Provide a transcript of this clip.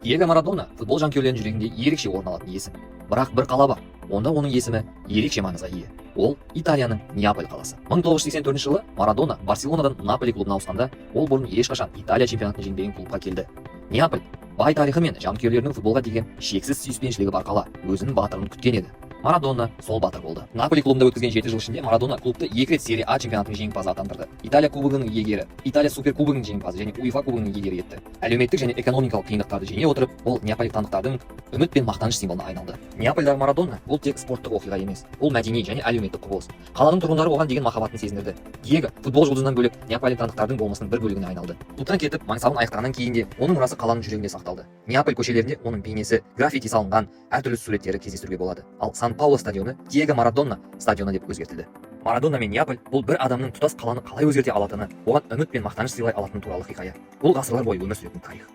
Диего Марадона футбол жанкүйерлерінің жүрегінде ерекше орын алатын есім. Бірақ бір қала бар, онда оның есімі ерекше маңызға ие. Ол Италияның Неаполь қаласы. 1984 жылы Марадона Барселонадан Наполи клубына ауысқанда, ол бұрын ешқашан Италия чемпионатын жеңбеген клубқа келді. Неаполь бай тарихы мен жанкүйерлерінің футболға деген шексіз сүйіспеншілігі бар қала, өзінің батырын күткен еді. Марадона сол батыр болды. Наполи клубында өткізген 7 жыл ішінде Марадона клубты 2 рет серия А чемпионатының жеңімпазы атандырды. Италия кубогының иегері, Италия суперкубогының жеңімпазы және УЕФА кубогының иегері етті. Әлеуметтік және экономикалық қиындықтарды жеңе отырып, ол неаполитандықтардың үміт пен мақтаныш символына айналды. Неапольдағы Марадона бұл тек спорттық оқиға емес, ол мәдени және әлеуметтік құбылыс. Қаланың тұрғындары оған деген махаббатын сезіндірді. Диего футбол жұлдызынан бөлек неаполитандықтардың болмысының бір бөлігіне айналды. Клубтан кетіп, мансабын аяқтағаннан кейін де оның мұрасы қаланың жүрегінде сақталды. Неаполь көшелерінде оның бейнесі, граффити салынған әртүрлі суреттері кездестіруге болады. Ал Сан-Паулу стадионы Диего Марадона стадионы деп өзгертілді. Марадона мен Неаполь бұл бір адамның тұтас қаланы қалай өзгерте алатыны, оған үміт пен мақтаныш сыйлай алатыны туралы хикая. Бұл ғасырлар бойы өмір сүретін тарих.